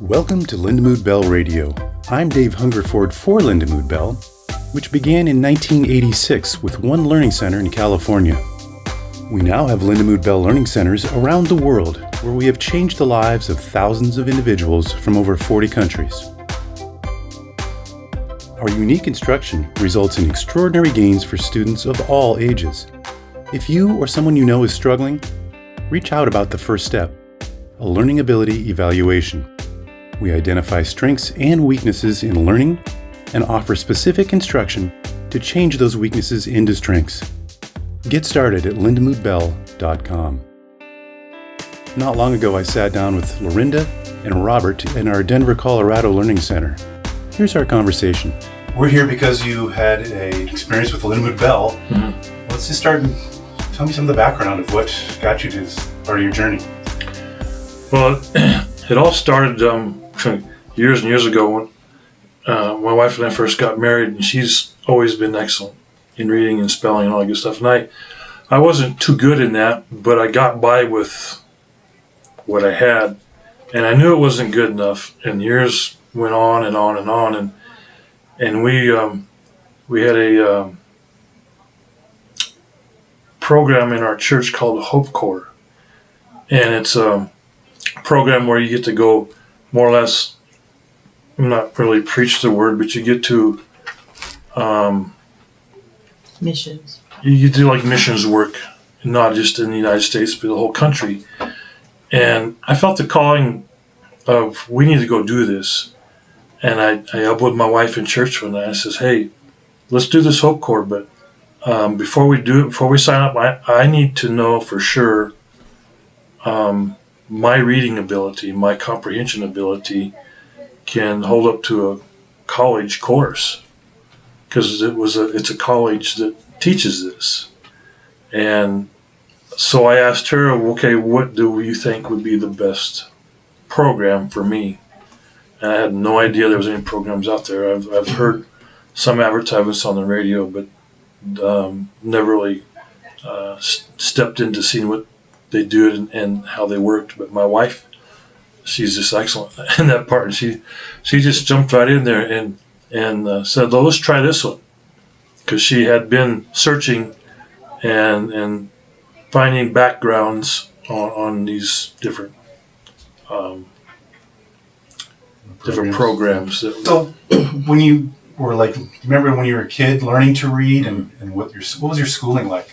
Welcome to Lindamood-Bell Radio. I'm Dave Hungerford for Lindamood-Bell, which began in 1986 with one learning center in California. We now have Lindamood-Bell learning centers around the world where we have changed the lives of thousands of individuals from over 40 countries. Our unique instruction results in extraordinary gains for students of all ages. If you or someone you know is struggling, reach out about the first step, a learning ability evaluation. We identify strengths and weaknesses in learning and offer specific instruction to change those weaknesses into strengths. Get started at lindamood-bell.com. Not long ago, I sat down with Lorinda and Robert in our Denver, Colorado Learning Center. Here's our conversation. We're here because you had an experience with Lindamood-Bell. Mm-hmm. Let's just start and tell me some of the background of what got you to this part of your journey. Well, it all started years and years ago when my wife and I first got married, and she's always been excellent in reading and spelling and all that good stuff. And I wasn't too good in that, but I got by with what I had, and I knew it wasn't good enough. And years went on and on and on, and we had a program in our church called Hope Corps, and it's a program where you get to go more or less, not really preach the word, but you get to missions. You do like missions work, not just in the United States, but the whole country. And I felt the calling of, we need to go do this. And I up with my wife in church one night. I says, hey, let's do this Hope Corps, but before we sign up, I need to know for sure my reading ability, my comprehension ability can hold up to a college course, because it's a college that teaches this. And so I asked her, okay, what do you think would be the best program for me? And I had no idea there was any programs out there. I've heard some advertisements on the radio, but never really stepped into seeing what they do and how they worked. But my wife, she's just excellent in that part. And she just jumped right in there and said, well, let's try this one. Because she had been searching and finding backgrounds on these different programs. So when you were remember when you were a kid learning to read and what was your schooling like?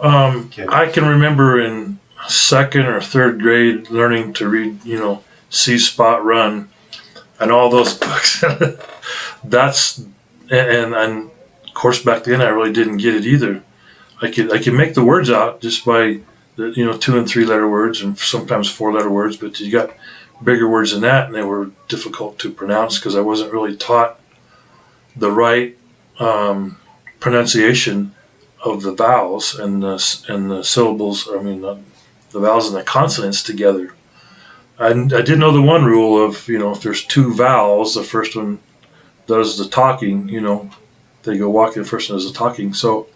I can remember in second or third grade learning to read, See Spot Run and all those books. And of course back then I really didn't get it either. I could make the words out just by the 2 and 3 letter words and sometimes 4 letter words, but you got bigger words than that, and they were difficult to pronounce because I wasn't really taught the right pronunciation of the vowels and the syllables. The vowels and the consonants together. I did know the one rule of if there's 2 vowels, the first one does the talking. They go walking, the first one does the talking. So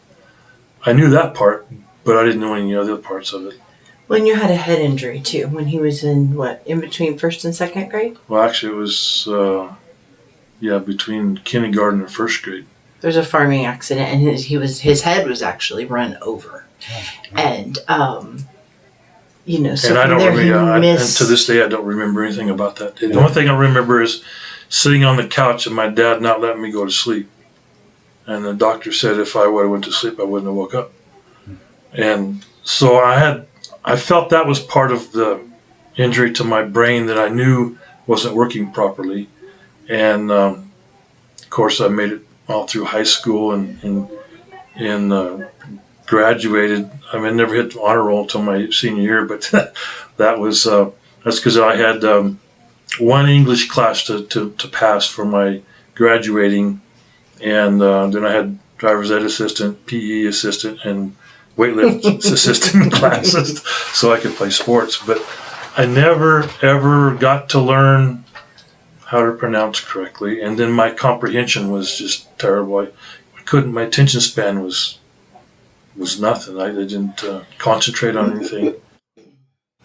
I knew that part, but I didn't know any other parts of it. When you had a head injury too, when he was in between first and second grade? Well, actually, it was between kindergarten and first grade. There's a farming accident, and his head was actually run over, and So and I don't remember. And to this day, I don't remember anything about that. The only thing I remember is sitting on the couch and my dad not letting me go to sleep, and the doctor said if I would have went to sleep, I wouldn't have woke up. And so I felt that was part of the injury to my brain that I knew wasn't working properly, and of course I made it all through high school and graduated. I never hit the honor roll until my senior year, but that's because I had one English class to pass for my graduating, and then I had driver's ed assistant, PE assistant, and weightlift assistant classes so I could play sports. But I never ever got to learn how to pronounce correctly, and then my comprehension was just terrible. I couldn't. My attention span was nothing. I didn't concentrate on anything.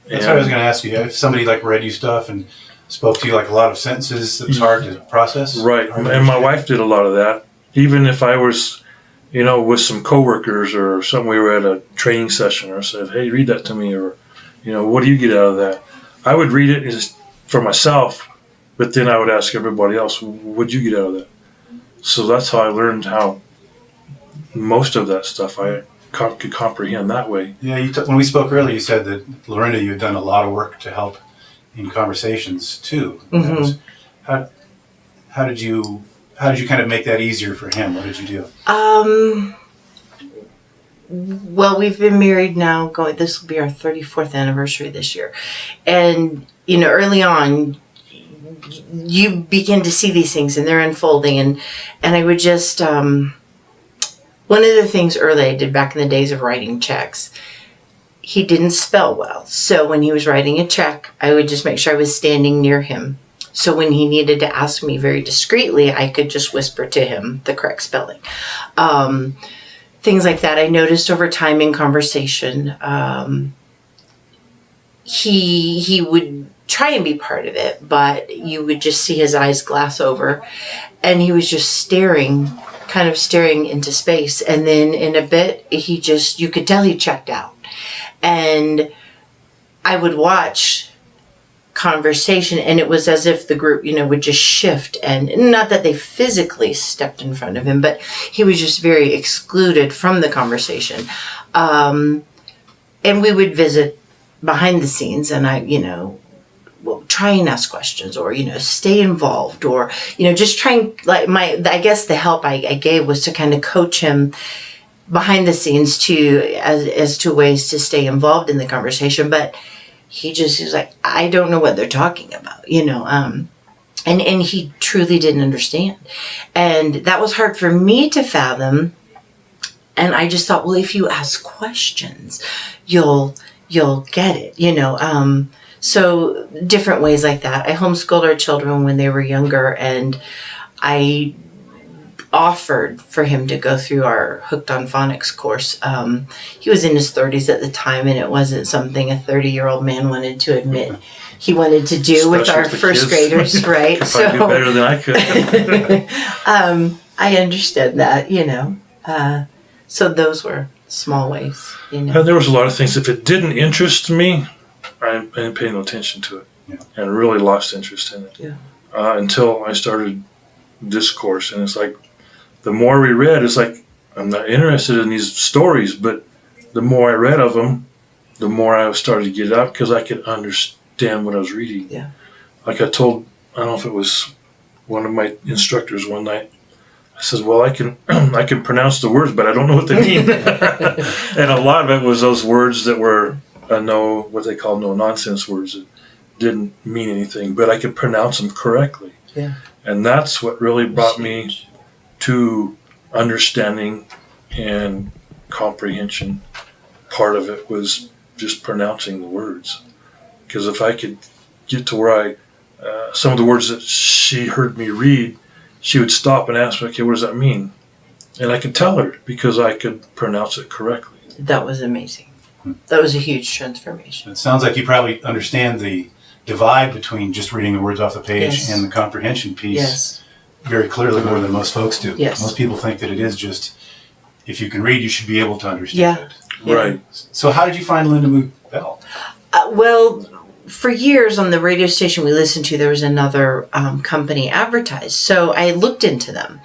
That's what I was going to ask you. If somebody read you stuff and spoke to you like a lot of sentences that was hard to process? Right. And my wife did a lot of that. Even if I was, with some coworkers or something, we were at a training session, or said, hey, read that to me, or, what do you get out of that? I would read it just for myself, but then I would ask everybody else, what'd you get out of that? So that's how I learned how most of that stuff I could comprehend that way. Yeah, when we spoke earlier, you said that, Lorinda, you had done a lot of work to help in conversations too. Mm-hmm. How did you kind of make that easier for him? What did you do? Well, we've been married now. This will be our 34th anniversary this year, and early on, you begin to see these things and they're unfolding, and I would just one of the things early I did back in the days of writing checks. He didn't spell well, so when he was writing a check, I would just make sure I was standing near him. So when he needed to ask me very discreetly, I could just whisper to him the correct spelling. Things like that I noticed over time in conversation. He would try and be part of it, but you would just see his eyes glass over, and he was just kind of staring into space. And then in a bit, you could tell he checked out. And I would watch conversation, and it was as if the group, would just shift, and not that they physically stepped in front of him, but he was just very excluded from the conversation. And we would visit behind the scenes, and I, try and ask questions, or, stay involved, or, just trying, I guess the help I gave was to kind of coach him behind the scenes as to ways to stay involved in the conversation. But he was like, I don't know what they're talking about, and he truly didn't understand. And that was hard for me to fathom. And I just thought, well, if you ask questions, you'll get it, So different ways like that. I homeschooled our children when they were younger, and I offered for him to go through our Hooked on Phonics course. He was in his 30s at the time, and it wasn't something a 30-year-old man wanted to admit he wanted to do. Especially with our first graders, right? So I do better than I could. I understood that, so those were small ways, And there was a lot of things. If it didn't interest me, I didn't pay no attention to it, and really lost interest in it. Yeah. Until I started this course, and it's like, the more we read, it's like, I'm not interested in these stories, but the more I read of them, the more I started to get up, because I could understand what I was reading. Yeah. Like I don't know if it was one of my instructors one night, I said, well, I can pronounce the words, but I don't know what they mean. And a lot of it was those words that were what they call no-nonsense words that didn't mean anything, but I could pronounce them correctly. Yeah. And that's what really brought me to understanding and comprehension. Part of it was just pronouncing the words. Because if I could get to where some of the words that she heard me read, she would stop and ask me, okay, what does that mean? And I could tell her because I could pronounce it correctly. That was amazing. That was a huge transformation. It sounds like you probably understand the divide between just reading the words off the page and the comprehension piece very clearly, more than most folks do. Yes. Most people think that it is just, if you can read, you should be able to understand it. Yeah. Right. So how did you find Lindamood-Bell? Well, for years on the radio station we listened to, there was another company advertised. So I looked into them.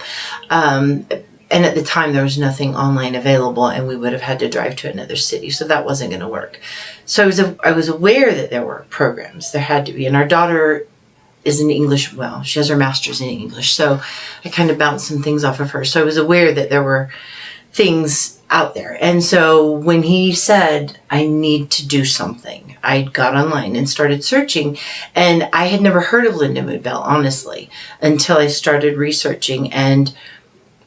And at the time, there was nothing online available, and we would have had to drive to another city, so that wasn't going to work. So I was aware that there were programs. There had to be. And our daughter is in English. Well, she has her master's in English, so I kind of bounced some things off of her. So I was aware that there were things out there. And so when he said, I need to do something, I got online and started searching. And I had never heard of Lindamood-Bell, honestly, until I started researching. And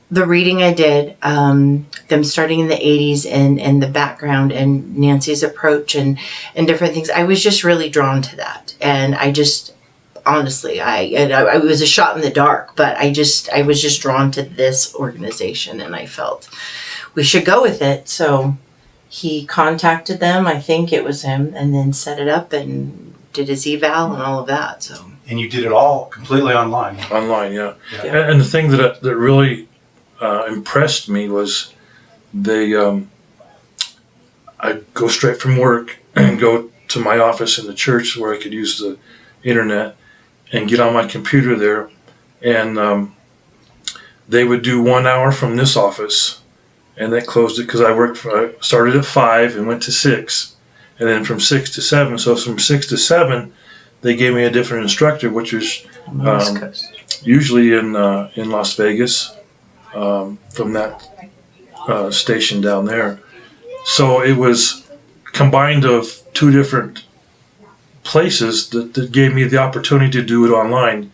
the reading I did, them starting in the 80s and the background and Nancy's approach and different things, I was just really drawn to that. And I just, honestly, I was a shot in the dark, but I was just drawn to this organization, and I felt we should go with it. So he contacted them, I think it was him, and then set it up and did his eval and all of that. So And you did it all completely online. Online, yeah. Yeah. And the thing that really impressed me was I'd go straight from work and go to my office in the church where I could use the internet and get on my computer there, and they would do 1 hour from this office, and they closed it because I started at 5 and went to 6, and then from 6 to 7. So from 6 to 7, they gave me a different instructor, which was usually in Las Vegas, from that station down there. So it was combined of 2 different places that gave me the opportunity to do it online.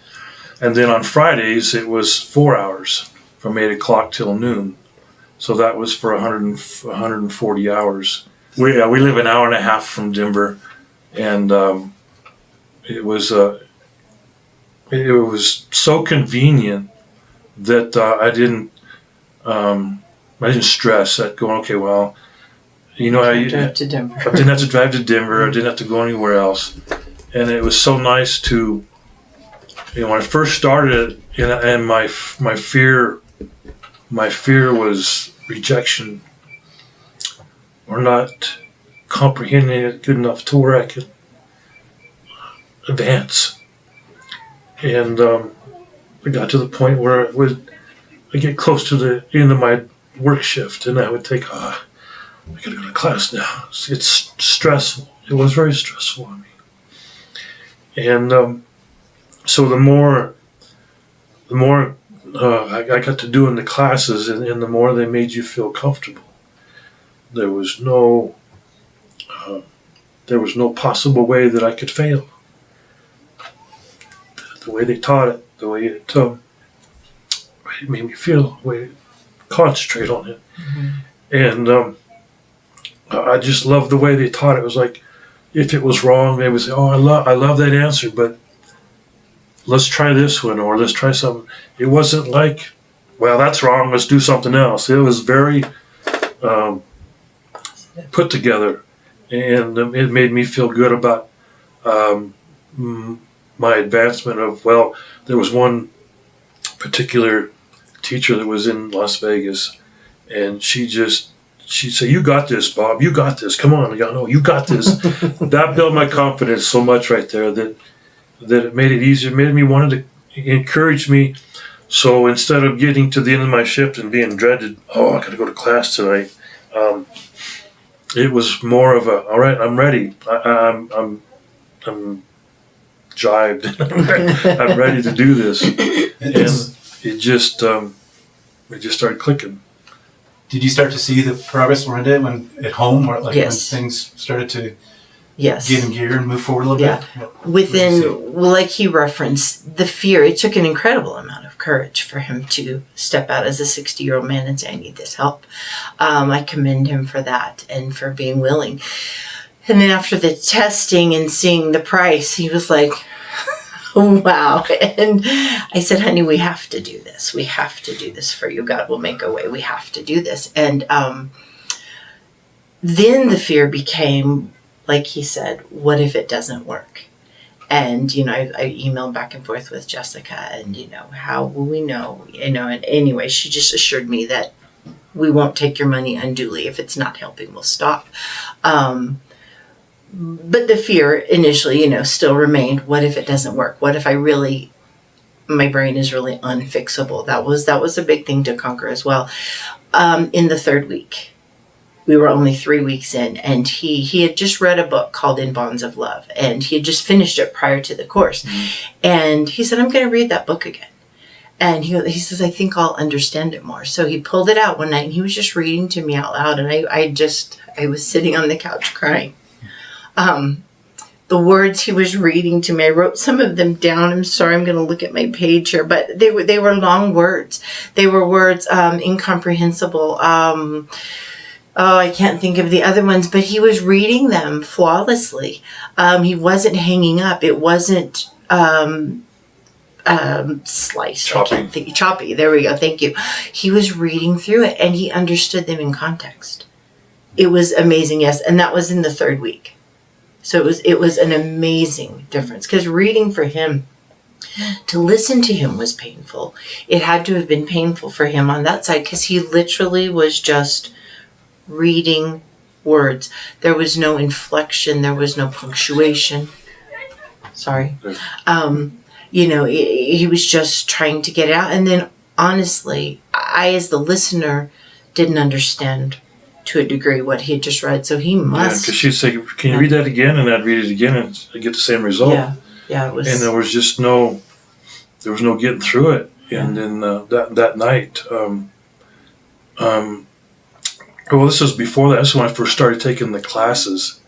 And then on Fridays, it was 4 hours from 8 o'clock till noon. So that was for 140 hours. We live an hour and a half from Denver, and it was so convenient that I didn't stress at going, okay, well, Drive to Denver. I didn't have to drive to Denver. I didn't have to go anywhere else. And it was so nice to, when I first started, and my fear was rejection, or not comprehending it good enough to where I could advance. And I got to the point where I get close to the end of my work shift, and I would think, I gotta go to class now. It's stressful. It was very stressful on me. And so the more I got to do in the classes, and the more they made you feel comfortable. There was no possible way that I could fail. The way they taught it, the way it made me feel, the way it concentrate on it. Mm-hmm. And I just loved the way they taught it. It was like, if it was wrong, they would say, I love that answer, but let's try this one, or let's try something. It wasn't like, well, that's wrong, let's do something else. It was very put together, and it made me feel good about my advancement of, well, there was one particular teacher that was in Las Vegas, and she'd say, you got this, Bob, you got this, come on, you got this. That built my confidence so much right there that it made it easier. It made me wanted to encourage me. So instead of getting to the end of my shift and being dreaded, I got to go to class tonight, it was more of all right, I'm ready. I'm jived. I'm ready to do this. And it just started clicking. Did you start to see the progress, Lorinda, when at home, or when things started to get in gear and move forward a little bit? Within, like he referenced, the fear, it took an incredible amount of courage for him to step out as a 60-year-old man and say, I need this help. I commend him for that and for being willing. And then after the testing and seeing the price, he was like, wow. And I said, honey, we have to do this. We have to do this for you. God will make a way. We have to do this. And then the fear became, like he said, what if it doesn't work? And, I emailed back and forth with Jessica, and, how will we know? And anyway, she just assured me that we won't take your money unduly. If it's not helping, we'll stop. But the fear initially, still remained. What if it doesn't work? What if my brain is really unfixable? That was a big thing to conquer as well. In the 3rd week, we were only 3 weeks in, and he had just read a book called In Bonds of Love, and he had just finished it prior to the course. Mm-hmm. And he said, I'm going to read that book again. And he says, I think I'll understand it more. So he pulled it out one night, and he was just reading to me out loud, and I was sitting on the couch crying. The words he was reading to me, I wrote some of them down. I'm sorry, I'm going to look at my page here, but they were long words. They were words, incomprehensible. I can't think of the other ones, but he was reading them flawlessly. He wasn't hanging up. It wasn't sliced. Choppy. There we go. Thank you. He was reading through it, and he understood them in context. It was amazing. Yes, and that was in the 3rd week. So it was an amazing difference, because reading for him To listen to him was painful. It had to have been painful for him on that side because he literally was just reading words. There was no inflection. There was no punctuation. Sorry. He was just trying to get it out. And then, honestly, I, as the listener, didn't understand to a degree what he had just read. So he must. Yeah, because she'd say, "Can you read that again?" And I'd read it again, and I'd get the same result. Yeah, it was. And there was just no getting through it. And then that night, well, this was before that. This is when I first started taking the classes.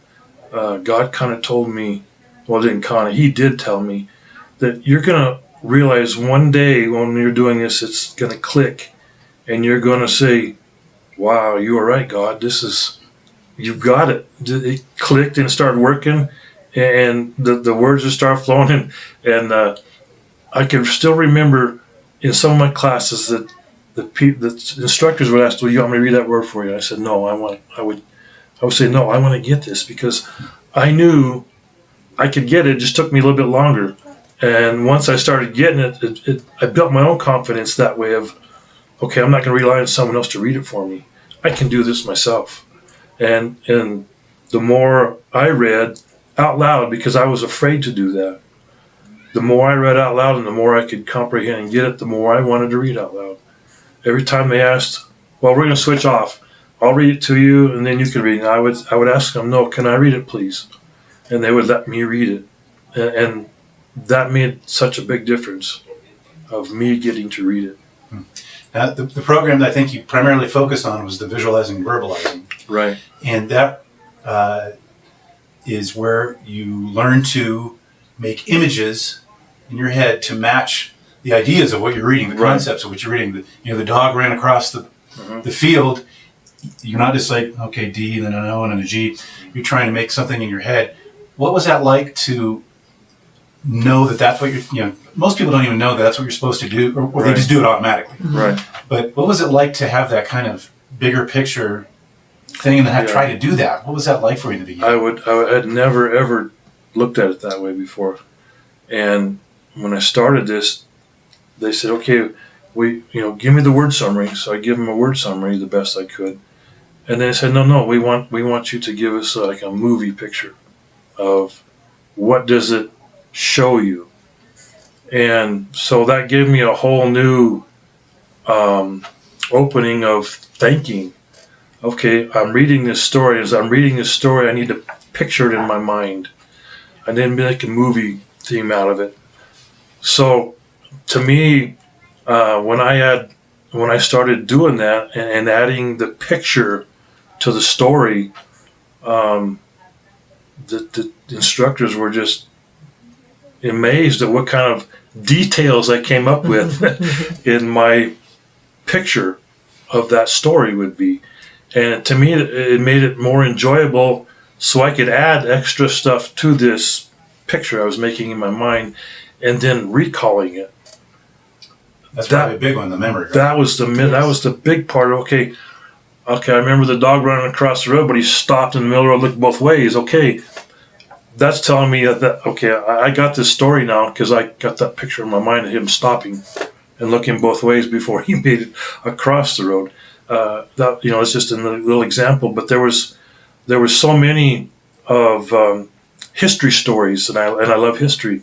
God kind of told me, well, he did tell me that you're going to realize one day when you're doing this, it's going to click, and you're going to say, "Wow, you were right, God. You've got it." It clicked and started working, and the words just started flowing. And I can still remember in some of my classes that the instructors would ask, "Well, you want me to read that word for you?" And I said, "No, I would say, no, I want to get this," because I knew I could get it. It just took me a little bit longer. And once I started getting it, I built my own confidence that way of, okay, I'm not going to rely on someone else to read it for me. I can do this myself. And the more I read out loud, because I was afraid to do that, the more I read out loud and the more I could comprehend and get it, the more I wanted to read out loud. Every time they asked, "Well, we're going to switch off. I'll read it to you, and then you can read it." And I would ask them, "No, can I read it, please?" And they would let me read it. And that made such a big difference of me getting to read it. Now, the program that I think you primarily focused on was the Visualizing and Verbalizing. Right. And that is where you learn to make images in your head to match the ideas of what you're reading, the concepts of what you're reading. The dog ran across the field. You're not just like, okay, D, and then an O, and then a G. You're trying to make something in your head. What was that like to know that that's what most people don't even know that that's what you're supposed to do, or they just do it automatically. Right. But what was it like to have that kind of bigger picture thing and then try to do that? What was that like for you in the beginning? I had never, ever looked at it that way before. And when I started this, they said, "Okay, give me the word summary." So I give them a word summary the best I could. And they said, no, we want you to give us like a movie picture of what does it show you. And so that gave me a whole new opening of thinking. Okay, I'm reading this story. As I'm reading this story, I need to picture it in my mind. I didn't make a movie theme out of it. So to me, when I started doing that and adding the picture to the story, the instructors were just amazed at what kind of details I came up with in my picture of that story would be. And to me, it made it more enjoyable so I could add extra stuff to this picture I was making in my mind and then recalling it. That's probably a big one, the memory. Right? That was the big part. Okay, I remember the dog running across the road, but he stopped in the middle of the road, looked both ways. Okay, that's telling me that I got this story now because I got that picture in my mind of him stopping and looking both ways before he made it across the road. It's just a little example, but there was so many of history stories, and I love history,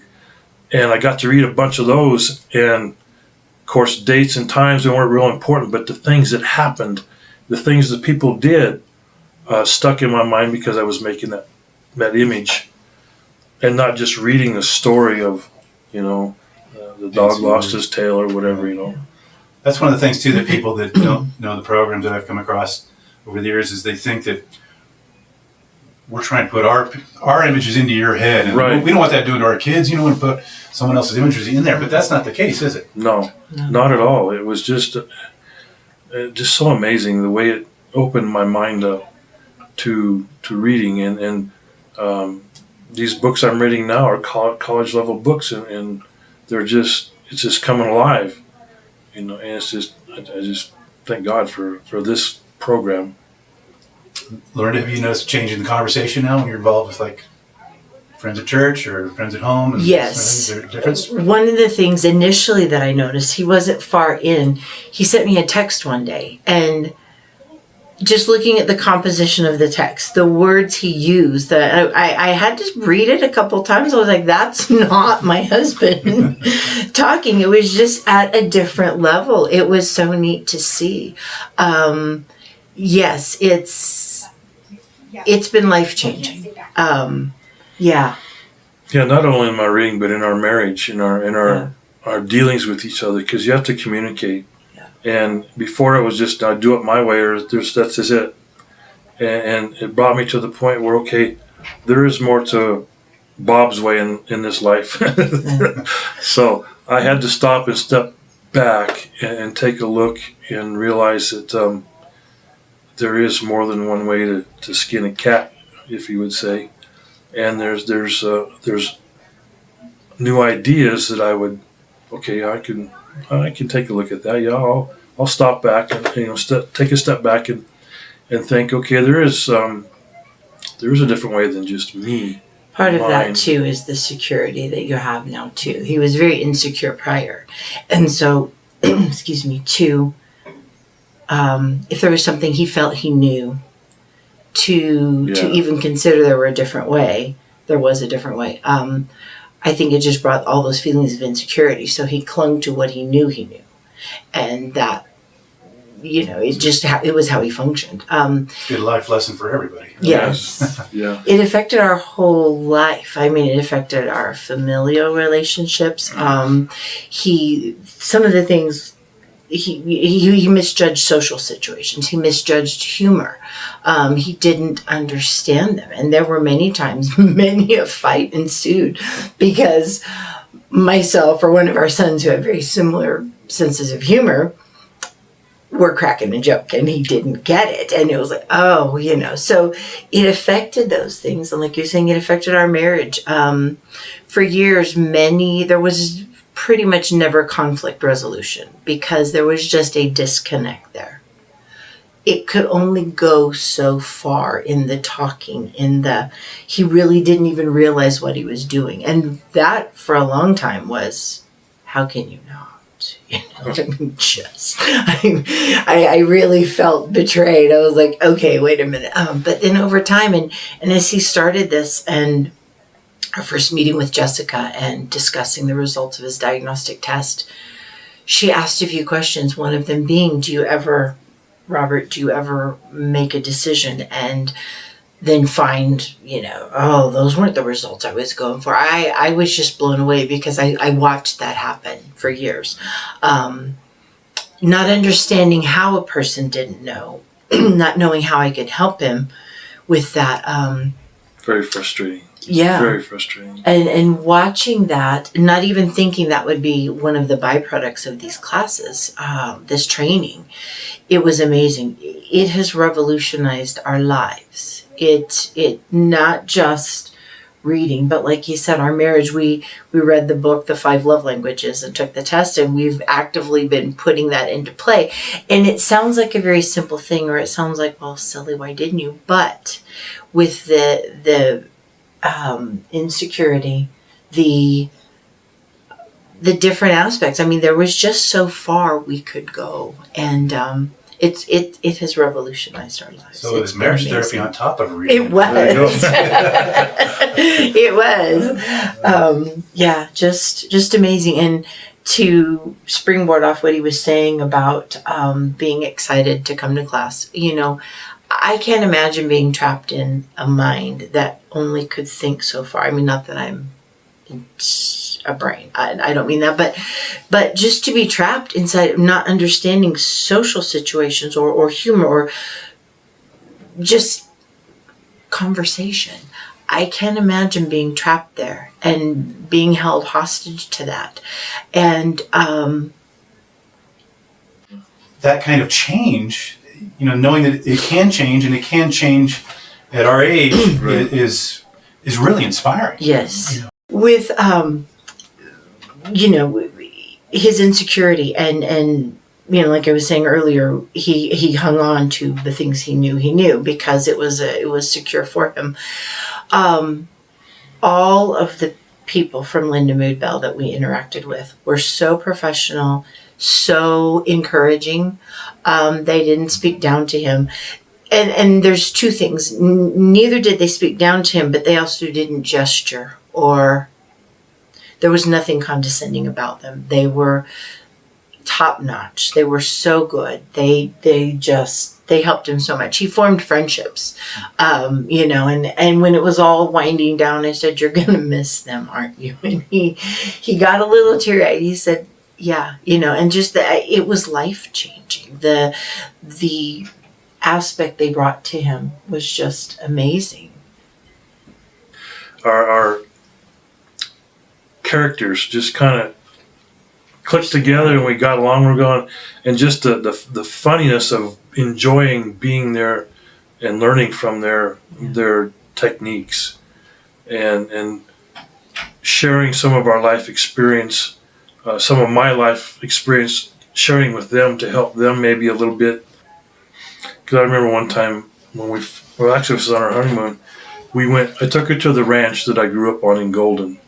and I got to read a bunch of those, and of course dates and times, they weren't real important, but the things that happened, the things that people did, stuck in my mind because I was making that image, and not just reading the story of the dog lost his tail or whatever. That's one of the things too that people that don't know the programs that I've come across over the years is they think that we're trying to put our images into your head, and we don't want that doing to our kids. You don't want to put someone else's images in there, but that's not the case, is it? No, not at all. It was just so amazing the way it opened my mind up to reading, and these books I'm reading now are college level books, and it's just coming alive. And it's just, I just thank God for this program. Lorinda, have you noticed a change in the conversation now when you're involved with friends at church or friends at home? And Yes. Is there a difference? One of the things initially that I noticed, he wasn't far in. He sent me a text one day, and just looking at the composition of the text, the words he used, I had to read it a couple times. I was like, that's not my husband talking. It was just at a different level. It was so neat to see. Yes, it's been life-changing. Yeah. Yeah, not only in my reading, but in our marriage, in our dealings with each other, because you have to communicate. And before it was just, I do it my way, or that's just it. And it brought me to the point where, okay, there is more to Bob's way in this life. So I had to stop and step back and take a look and realize that there is more than one way to skin a cat, if you would say. And there's new ideas that I would, okay, I can take a look at that. Yeah, I'll stop back and take a step back and think, okay, there is a different way than just me. Part of that too is the security that you have now too. He was very insecure prior, and so, excuse me, if there was something he felt he knew, to even consider there was a different way. I think it just brought all those feelings of insecurity. So he clung to what he knew, and that, it was how he functioned. Good life lesson for everybody. Yes. Yeah. It affected our whole life. I mean, it affected our familial relationships. Some of the things. He misjudged social situations. He misjudged humor. He didn't understand them. And there were many times, many a fight ensued because myself or one of our sons who had very similar senses of humor were cracking a joke and he didn't get it. And it was like, so it affected those things. And like you're saying, it affected our marriage. For years, there was pretty much never conflict resolution because there was just a disconnect there. It could only go so far in the talking, he really didn't even realize what he was doing. And that for a long time was, how can you not? I really felt betrayed. I was like, okay, wait a minute. But then over time and as he started this and our first meeting with Jessica and discussing the results of his diagnostic test, she asked a few questions, one of them being, Robert, do you ever make a decision and then find, those weren't the results I was going for? I was just blown away because I watched that happen for years. Not understanding how a person didn't know, not knowing how I could help him with that. Very frustrating. Yeah. Very frustrating. And watching that, not even thinking that would be one of the byproducts of these classes, this training, it was amazing. It has revolutionized our lives. It not just reading, but like you said, our marriage, we read the book, The 5 Love Languages, and took the test, and we've actively been putting that into play. And it sounds like a very simple thing, or it sounds like, well, silly, why didn't you? But with the insecurity, the different aspects. I mean, there was just so far we could go, and it has revolutionized our lives. So it's marriage therapy on top of reading. It was. It was. Just amazing. And to springboard off what he was saying about being excited to come to class, I can't imagine being trapped in a mind that only could think so far. I mean, not that I'm a brain. I don't mean that, but just to be trapped inside, not understanding social situations or humor or just conversation. I can't imagine being trapped there and being held hostage to that. And that kind of change, knowing that it can change and it can change at our age is really inspiring. Yes. With, his insecurity and like I was saying earlier, he hung on to the things he knew because it was secure for him. all of the people from Lindamood-Bell that we interacted with were so professional, so encouraging. They didn't speak down to him. And there's two things. Neither did they speak down to him, but they also didn't gesture, or there was nothing condescending about them. They were top notch. They were so good. They helped him so much. He formed friendships, and when it was all winding down, I said, "You're going to miss them, aren't you?" And he got a little teary-eyed. He said, "Yeah," and just it was life-changing. The aspect they brought to him was just amazing. Our characters just kind of clicked together, and we got along. We're going, and just the funniness of enjoying being there and learning from their techniques, and sharing some of our life experience, some of my life experience, sharing with them to help them maybe a little bit. Because I remember one time when actually it was on our honeymoon, I took her to the ranch that I grew up on in Golden,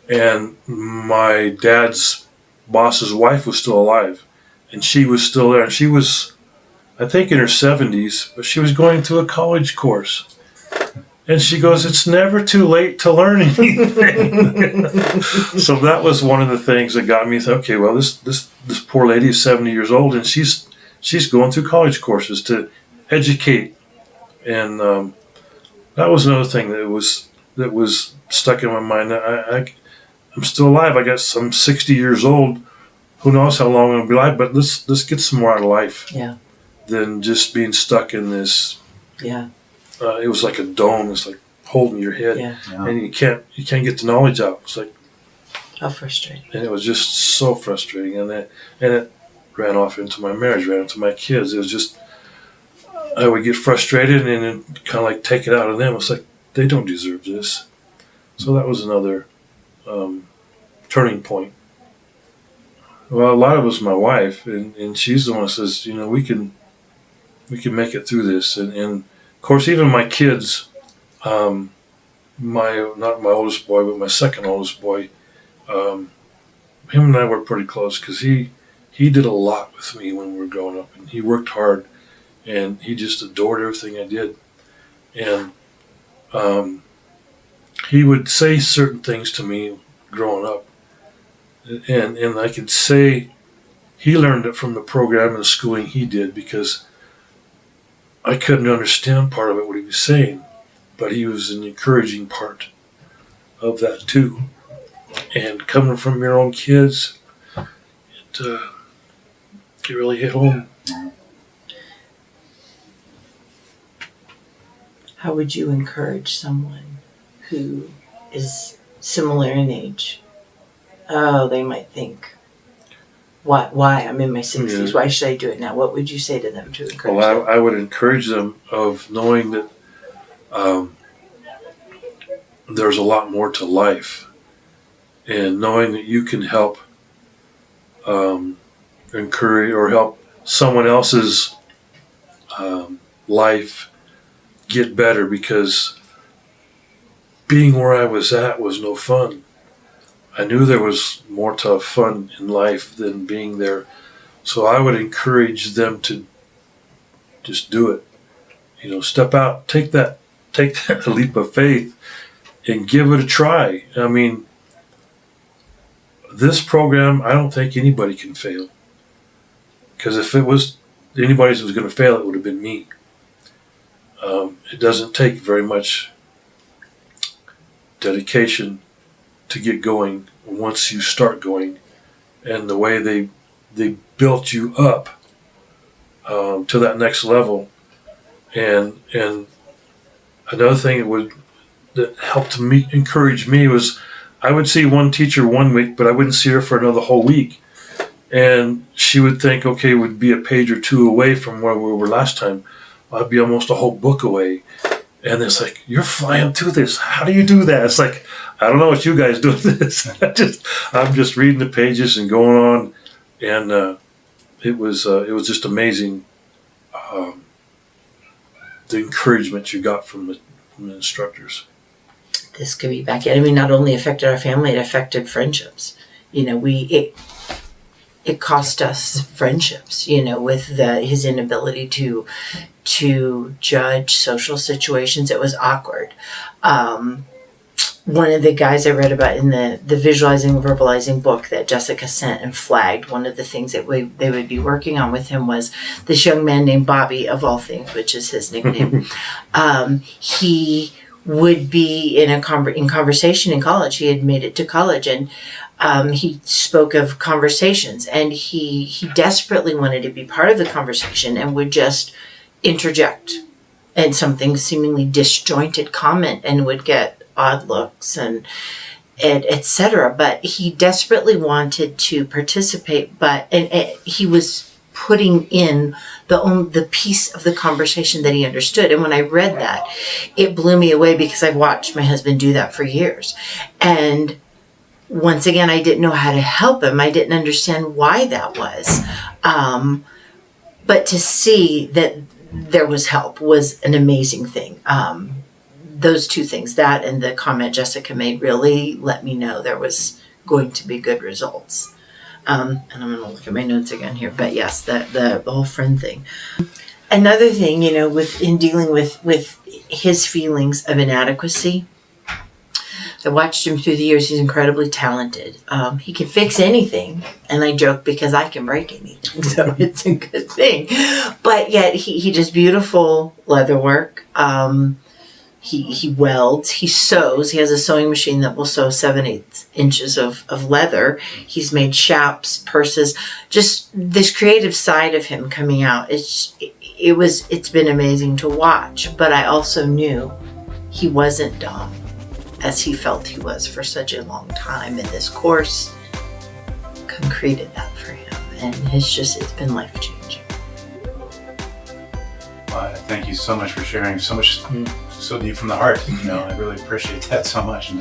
and my dad's boss's wife was still alive, and she was still there, and she was, I think, in her 70s, but she was going through a college course. And she goes, "It's never too late to learn anything." So that was one of the things that got me thinking, okay, well, this poor lady is 70 years old, and she's going through college courses to educate. And that was another thing that was stuck in my mind. I'm still alive. I'm 60 years old. Who knows how long I'll be alive? But let's get some more out of life. Yeah. Than just being stuck in this. Yeah. It was like a dome. It's like holding your head, and you can't get the knowledge out. It's like, how frustrating. And it was just so frustrating, and it ran off into my marriage, ran into my kids. It was just, I would get frustrated and then kind of like take it out of them. It's like, they don't deserve this. So that was another turning point. Well, a lot of it was my wife, and she's the one that says, we can make it through this. And of course, even my kids, not my oldest boy, but my second oldest boy, him and I were pretty close, because he did a lot with me when we were growing up, and he worked hard, and he just adored everything I did. And he would say certain things to me growing up, and I could say he learned it from the program and the schooling he did, because I couldn't understand part of it, what he was saying, but he was an encouraging part of that too. And coming from your own kids, it really hit home. How would you encourage someone who is similar in age? Oh, they might think, why? I'm in my 60s. Yeah. Why should I do it now? What would you say to them to encourage them? I would encourage them of knowing that there's a lot more to life, and knowing that you can help encourage or help someone else's life get better, because being where I was at was no fun. I knew there was more to fun in life than being there. So I would encourage them to just do it. Step out, take that leap of faith and give it a try. I mean, this program, I don't think anybody can fail. Because if it was anybody who was going to fail, it would have been me. It doesn't take very much dedication to get going once you start going, and the way they built you up to that next level. And another thing that helped me encourage me was, I would see one teacher one week, but I wouldn't see her for another whole week, and she would think, okay, we'd be a page or two away from where we were last time. I'd be almost a whole book away. And it's like, you're flying through this. How do you do that? It's like, I don't know what you guys do with this. I'm just reading the pages and going on. And it was just amazing, the encouragement you got from the instructors. this could be back in. I mean, not only affected our family, it affected friendships. It cost us friendships, with his inability to judge social situations. It was awkward. One of the guys I read about in the Visualizing and Verbalizing book that Jessica sent and flagged, one of the things that they would be working on with him was this young man named Bobby, of all things, which is his nickname. He would be in conversation in college. He had made it to college, and he spoke of conversations, and he desperately wanted to be part of the conversation and would just interject and something seemingly disjointed comment and would get odd looks and etc. But he desperately wanted to participate, and he was putting in the piece of the conversation that he understood. And when I read that, it blew me away, because I've watched my husband do that for years. And once again, I didn't know how to help him. I didn't understand why that was. But to see that there was help was an amazing thing. Those two things, that and the comment Jessica made, really let me know there was going to be good results. And I'm going to look at my notes again here. But yes, the whole friend thing. Another thing, in dealing with his feelings of inadequacy, I watched him through the years. He's incredibly talented. He can fix anything. And I joke because I can break anything. So it's a good thing. But yet he does beautiful leather work. He welds, he sews. He has a sewing machine that will sew 7/8 inches of leather. He's made chaps, purses, just this creative side of him coming out. It's been amazing to watch, but I also knew he wasn't dumb as he felt he was for such a long time. And this course concreted that for him. And it's been life-changing. Thank you so much for sharing so much, so deep from the heart. I really appreciate that so much. And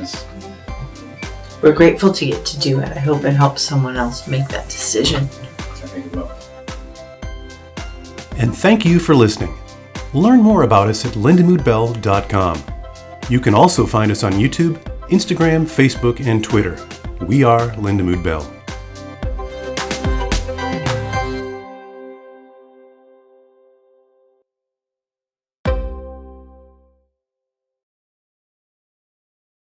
we're grateful to get to do it. I hope it helps someone else make that decision. I think it will. And thank you for listening. Learn more about us at Lindamood-Bell.com. You can also find us on YouTube, Instagram, Facebook, and Twitter. We are Lindamood-Bell.